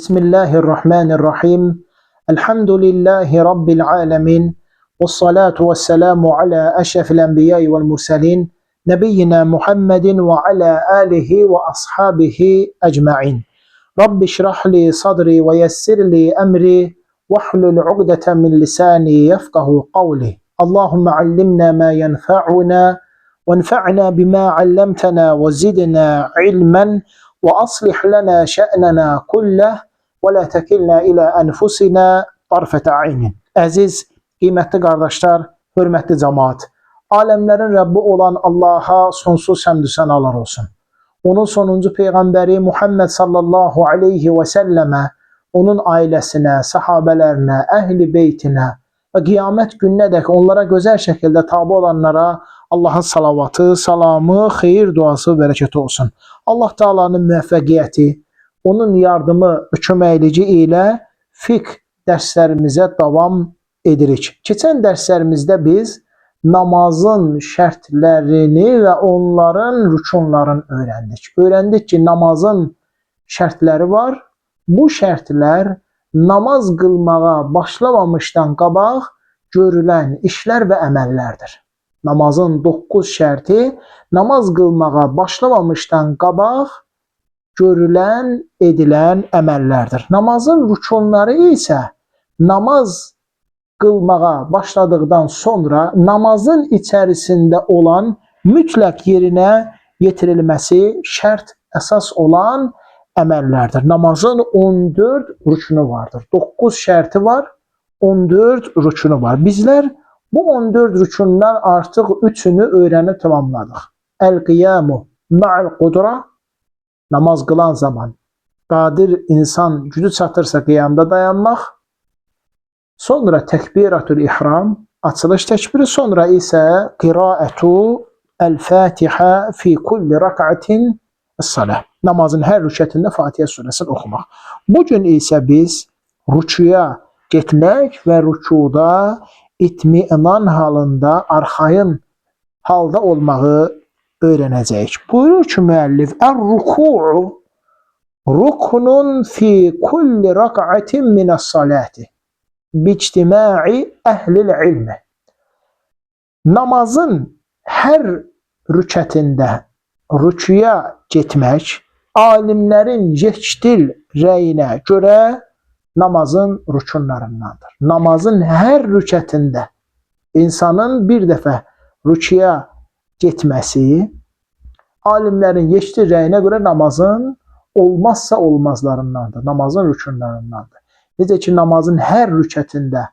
Bismillahirrahmanirrahim. Elhamdülillahi Rabbil alemin. Vessalatu vesselamu ala eşrefil enbiya'i vel murselin. Nebiyyina Muhammedin ve ala alihi ve ashabihi ecma'in. Rabbi şrahli sadri ve yessirli emri. Vahlul ugdeten min lisani yefkahu kavli. Allahümme allimna ma yenfa'una. Venfa'na bima allamtana ve zidna ilmen. وأصلح لنا شأننا كله ولا تكلنا إلى أنفسنا طرفة عين. Əziz, qiymətli qardaşlar, hörmətli cəmaat, aləmlərin Rəbbi olan Allaha sonsuz həmd sənalar olsun. Onun sonuncu Peyğəmbəri Muhammed sallallahu aleyhi və səlləmə, onun ailəsinə, sahabələrinə, əhli beytinə və qiyamət gününədək onlara gözəl şəkildə tabi olanlara Allahın salavatı, salamı, xeyir duası, bərəkəti olsun. Allah Taala'nın müvəffəqiyyəti, onun yardımı, köməkliyi ilə fiqh dərslərimizə davam edirik. Keçən dərslərimizdə biz namazın şərtlərini və onların rükunlarını öyrəndik. Öyrəndik ki, namazın şərtləri var. Bu şərtlər namaz qılmağa başlamamışdan qabaq görülən işlər və əməllərdir. Namazın 9 şərti namaz qılmağa başlamamışdan qabaq görülən, edilən əməllərdir. Namazın rükunları isə namaz qılmağa başladıqdan sonra namazın içərisində olan mütləq yerinə yetirilməsi şərt əsas olan əməllərdir. Namazın 14 rükunu vardır. 9 şərti var, 14 rükunu var. Bizlər bu 14 rükundan artıq 3'ünü öyrənib tamamladıq. El-qiyamu ma'al qudra, namaz qılan zaman qadir insan gücü çatırsa qiyamda dayanmaq. Sonra təkbiratul ihram, açılış təkbiri, sonra isə qiraətu el-Fatiha fi kulli rak'atin es-salah. Namazın hər rükətində Fatihə surəsini oxumaq. Bugün isə biz rükuya getmək və rükuda itminan halında, arxayın halda olmağı öyrənəcəyik. Buyurur ki, müəllif, "Er-ruku'u ruknun fi kulli rak'atin mine's-salati bi'ictima'i ehlil ilmi." Namazın hər rükətində rükuya getmək alimlərin yekdil rəyinə görə namazın rükunlarındandır. Namazın hər rükətində insanın bir dəfə rükuya getməsi alimlərin yekdil rəyinə görə namazın olmazsa olmazlarındandır. Namazın rükunlarındandır. Necə ki, namazın hər rükətində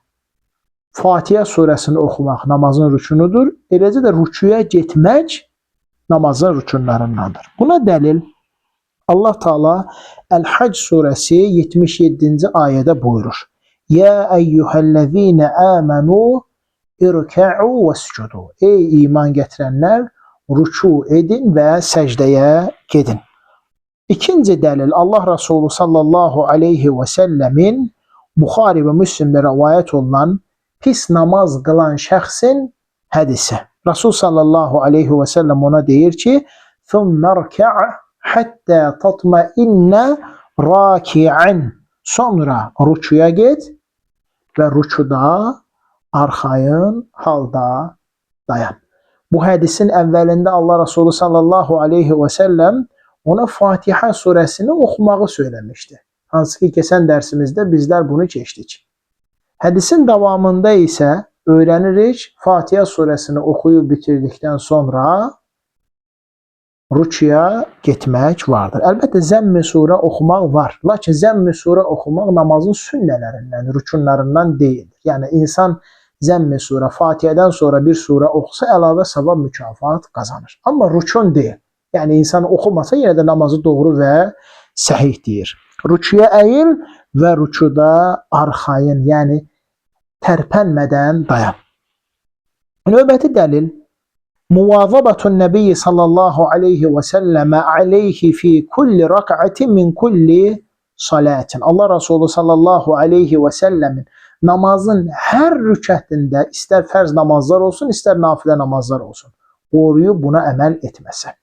Fatihə surəsini oxumaq namazın rükunudur. Eləcə də rükuya getmək namazın rükunlarındandır. Buna dəlil Allah Teala El-Hac suresi 77. ayədə buyurur. Ya eyyuhellezine amenu irka'u vescudu. Ey iman gətirənlər, rüku edin və səcdəyə gedin. İkinci dəlil Allah Resulü sallallahu aleyhi və səlləmin Buxari və Müslimdə rəvayət olunan pis namaz qılan şəxsin hədisi. Resul sallallahu aleyhi və səlləm ona deyir ki, ثُمَّ رْكَعَ hatta tatmainne raki'an. Sonra rükuya get və rükuda arxayın halda dayan. Bu hədisin əvvəlində Allah Resulü sallallahu aleyhi və səlləm ona Fatihə surəsini oxumağı söyləmişdi. Hansı ki, keçən dərsimizdə bizlər bunu keçdik. Hədisin davamında isə öyrənirik, Fatihə surəsini oxuyub bitirdikdən sonra rükuya getmək vardır. Əlbəttə, Zəmm-i surə oxumaq var. Lakin Zəmm-i surə oxumaq namazın sünnələrindən, rükunlarından deyildir. Yəni, insan Zəmm-i surə, Fatihədən sonra bir surə oxusa, əlavə savab mükafat qazanır. Amma rükun deyil. Yəni, insan oxumasa, yenə də namazı doğru və səhih deyir. Rükuya əyil və rükuda arxayın, yəni tərpənmədən dayan. Növbəti dəlil, Muvazabatun Nəbiyyi sallallahu aleyhi və səlləmə aleyhi fi kulli rak'atin min kulli salatin. Allah Resulü sallallahu aleyhi və səlləmin namazın hər rükətində, istər fərz namazlar olsun, istər nafilə namazlar olsun, qoruyub buna əməl etməsə.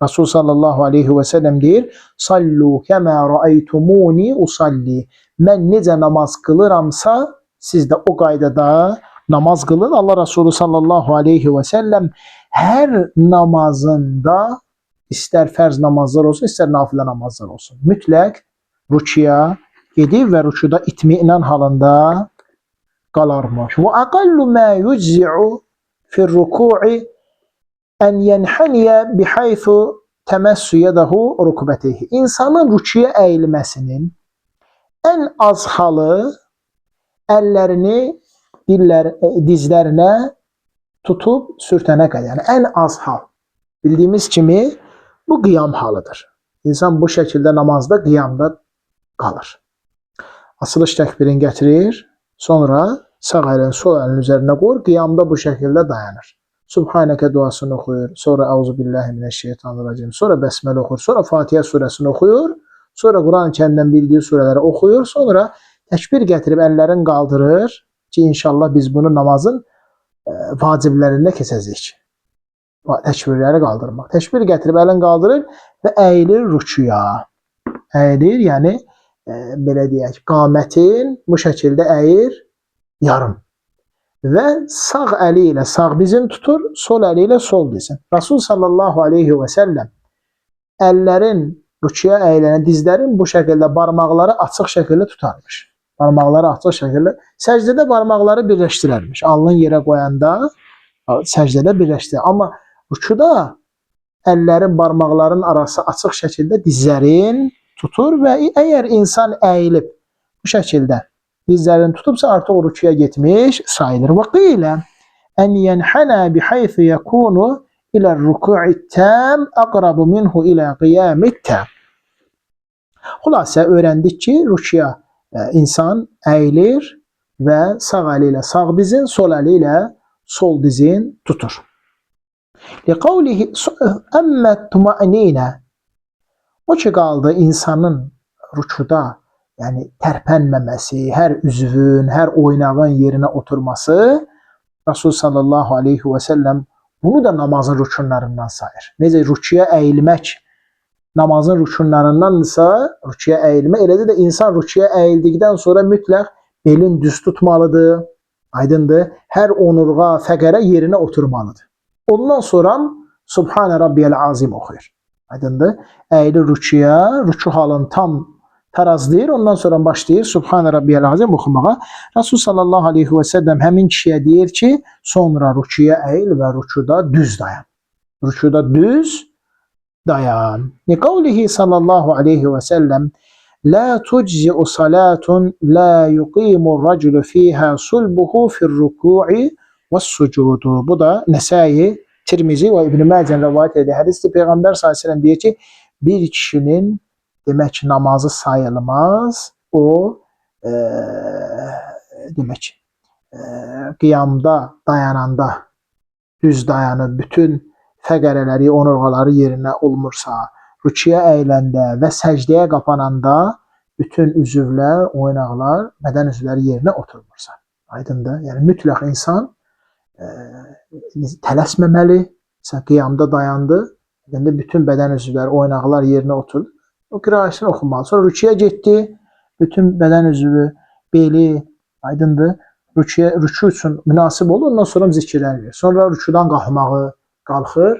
Resul sallallahu aleyhi ve sellem deyir: "Sallu kema ra'aytumuni usalli." Mən necə namaz qılıramsa, siz də o qaydada namaz qılın. Allah Resulü sallallahu aleyhi ve sellem hər namazında, istər fərz namazlar olsun, istər nafilə namazlar olsun, mütləq rükuya gedir və rükuda itminan halında qalarmış. Və aqallu ma yujzi'u fi ruku'i en yenhaniye bihaythu temassu yadahu rukbatayhi. İnsanın rükuya əyilməsinin ən az halı əllərini dizlərinə tutub sürtənə qədər. Yəni ən az hal. Bildiyimiz kimi bu qiyam halıdır. İnsan bu şəkildə namazda qiyamda qalır. Açılış təkbirini gətirir, sonra sağ əlini sol əlinin üzərinə qoyur, qiyamda bu şəkildə dayanır. Subhanəkə duasını oxuyur, sonra Euzubillahimineşşeytanirracim, sonra Bəsmələ oxuyur, sonra Fatihə surəsini oxuyur, sonra Quran-ı Kərimdən bildiyi surələri oxuyur, sonra təkbir gətirib əllərini qaldırır ki, inşallah biz bunu namazın vaciblərində keçəcəyik. Təkbirləri qaldırmaq. Təkbir gətirib əlini qaldırır və əyilir rükuya. Əyilir, yəni belə deyək, qamətin bu şəkildə əyir yarım. Və sağ əli ilə sağ dizini tutur, sol əli ilə sol dizini. Rasul sallallahu aleyhi və səlləm əllərin rükuya əyilənə dizlərin bu şəkildə barmaqları açıq şəkildə tutarmış. Barmaqları açıq şəkildə. Səcdədə barmaqları birləşdirərmiş. Alnın yerə qoyanda səcdədə birləşdirir. Amma rükuda əllərin, barmaqların arası açıq şəkildə dizlərin tutur və əgər insan əyilib bu şəkildə dizlərini tutubsa artıq o rükuya getmiş sayılır. Və qilə ən yenhənə bihaythu yekunu ilə rüku'i tam aqrabu minhu ilə qiyamit tam. Xülasə öyrəndik ki, rükuya insan əyilir və sağ əli ilə sağ dizin, sol əli ilə sol dizin tutur. Liqavlihi əmmət tuma'ninə. O ki qaldı insanın rükuda, yəni tərpənməməsi, hər üzvün, hər oynağın yerinə oturması, Rasul sallallahu aleyhi və səlləm bunu da namazın rükunlarından sayır. Necə rükuya əyilmək namazın rükunlarındansa, rükuya əyilmə, eləcə də insan rükuya əyildikdən sonra mütləq belin düz tutmalıdır, aydındır, hər onurğa, fəqərə yerinə oturmalıdır. Ondan sonra Subhanə Rabbiyəl Azim oxuyur. Aydındır, əyilir rükuya, rüku halını tam tarazlayır, ondan sonra başlayır Subhanə Rabbiyəl Azim oxumağa. Rasul sallallahu aleyhi və səlləm həmin kişiyə deyir ki, sonra rükuya əyil və rükuda düz dayan. Rükuda düz dayan. Liqavlihi sallallahu aleyhi və səlləm La tujzi'u salatun la yuqimu raculu fiha sulbuhu fir ruku'i və sucudu. Bu da Nəsai, Tirmizi və İbn-i Məcən rəvayət edir. Hədisdə Peyğəmbər s.ə.v deyir ki, bir kişinin demək namazı sayılmaz, o demək qiyamda, dayananda düz dayanıb, bütün fəqərələri, onurğaları yerinə olmursa, rükuya əyiləndə və səcdəyə qapananda bütün üzvlər, oynaqlar, bədən üzvləri yerinə oturmursa. Aydındır? Yəni mütləq insan tələsməməli. Məsələn, qiyamda dayandı, bütün bədən üzvləri, oynaqlar yerinə oturdu. O qiraətini oxumalı. Sonra rükuya getdi, bütün bədən üzvü, beli, aydındır, rüku üçün münasib olur, ondan sonra zikirlər verir. Sonra rükudan qalxmağı, qalxır,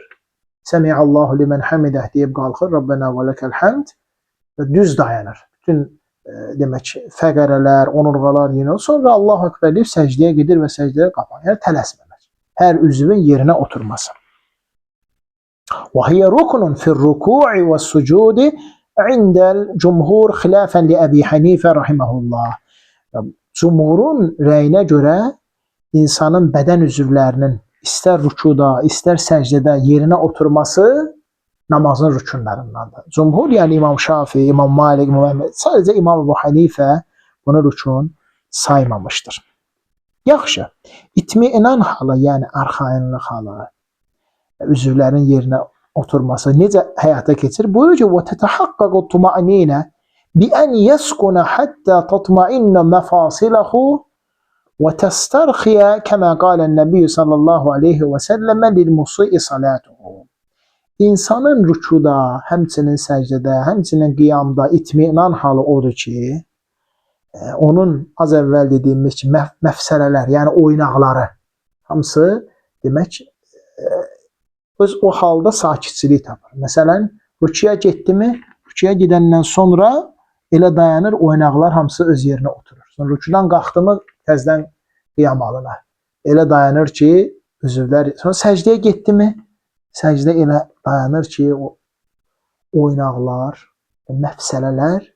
Səmi'allahu limən hamidah deyib qalxır, Rabbena və ləkəl həmd və düz dayanır. Bütün demək fəqərələr, onurğalar yerinə. Sonra Allahu Ekber deyib səcdəyə gedir və səcdəyə qapanır. Yəni tələsməmək. Hər üzvün yerinə oturması. Və hiyə rukunun fir-ruku'i və sucudi indəl cumhur xilafən li Əbi Hanifə rahiməhullah. Cumhurun rəyinə görə insanın bədən üzvlərinin istər rükuda, istər səcdədə yerinə oturması namazın rükunlarındandır. Cumhur, yəni İmam Şafi, İmam Malik, İmam Əhməd, sadəcə İmam Əbu Hanifə bunu rükun saymamışdır. Yaxşı, itminan halı, yəni arxayınlıq halı, üzvlərin yerinə oturması necə həyata keçir? Buyurur ki, وَتَتَحَقَّقُ الطُّمَأْنِينَ بِأَنْ يَسْكُنَ حَتَّى تَطْمَئِنَّ مَفَاصِلَهُ وَتَسْتَرْخِيَ كَمَا قَالَ النَّبِيُّ صَلَّى اللّٰهُ عَلَيْهِ وَسَلَّمَ لِلْمُسِيءِ صَلَاتُهُ. İnsanın rükuda, həmçinin səcdədə, həmçinin qiyamda itminan halı odur ki, onun az əvvəl dediyimiz ki, məfsələlər, yəni oynaqları hamısı demək öz o halda sakitçilik tapır. Məsələn, rükuya getdimi, rükuya gedəndən sonra elə dayanır, oynaqlar hamısı öz yerinə oturur. Sonra rükudan qalxdımı təzədən qiyam alına. Elə dayanır ki, üzvlər, sonra səcdəyə getdimi, səcdə elə dayanır ki, o oynaqlar, o məfsələlər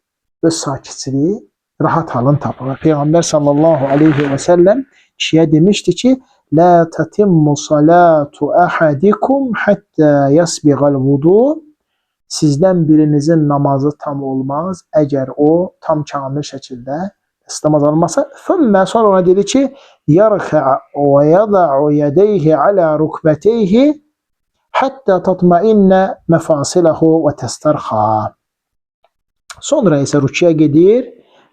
öz sakitçiliyi rahat halını tapır. Peyğəmbər sallallahu aleyhi və səlləm kişiyə demişdi ki, la tatimmu salatu ahadikum hatta yasbighal vudu. Sizdən birinizin namazı tam olmaz, əgər o tam kamil şəkildə namaz almasa. Sonra ona dedi ki, yarka və yada'u yadayhi ala rukbatayhi hatta tatma'inna mafasilahu və testarxa. Sonra isə rükuya gedir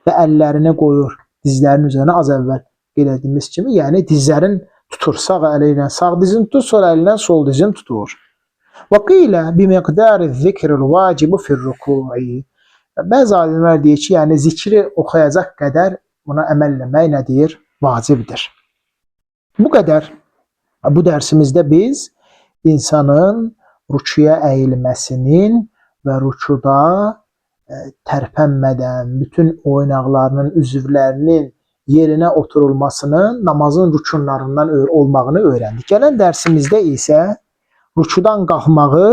və əllərini qoyur dizlərinin üzərinə, az əvvəl qeyd etdiyimiz kimi, yəni dizlərin tutur, sağ əli ilə sağ dizini tutur, sol əli ilə sol dizini tutur. Və qilə bimiqdari zikril vacibu fir-ruku'i. Bəzi alimlər deyir ki, yəni zikri oxuyacaq qədər buna əməl etmək nədir? Vacibdir. Bu qədər. Bu dərsimizdə biz insanın rükuya əyilməsinin və rükuda tərpənmədən bütün oynaqlarının, üzvlərinin yerinə oturulmasının namazın rükunlarından olmağını öyrəndik. Gələn dərsimizdə isə rükudan qalxmağı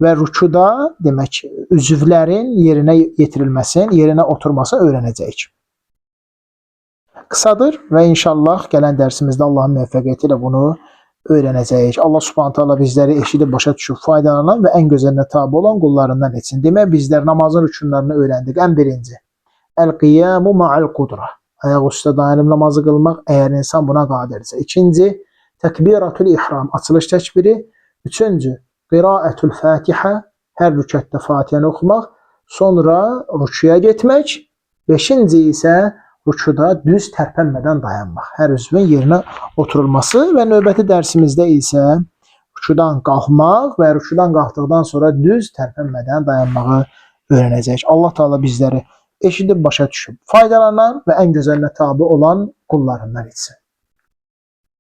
və rükuda demək üzvlərin yerinə yetirilməsinin, yerinə oturmasını öyrənəcəyik. Qısadır və inşallah gələn dərsimizdə Allahın müvəffəqiyyəti ilə bunu öyrənəcəyik. Allah Subhanahu taala bizləri eşidib başa düşüb faydalanan və ən gözəlinə tabe olan qullarından etsin. Demək bizlər namazın rükunlarını öyrəndik. Ən birinci, el-qiyamu ma'al qudra. Ayaq üstə dayanıb namazı qılmaq, əgər insan buna qadirsə. İkinci, təkbiratul ihram, açılış təkbiri. Üçüncü, qiraətul Fatiha, hər rükətdə Fatihəni oxumaq. Sonra rükuya getmək. Beşinci isə rükuda düz tərpənmədən dayanmaq. Hər üzvün yerinə oturulması və növbəti dərsimizdə isə rükudan qalxmaq və rükudan qalxdıqdan sonra düz tərpənmədən dayanmağı öyrənəcəyik. Allah Teala bizləri eşidib başa düşüb faydalanan və ən gözəlinə tabe olan qullarından etsin.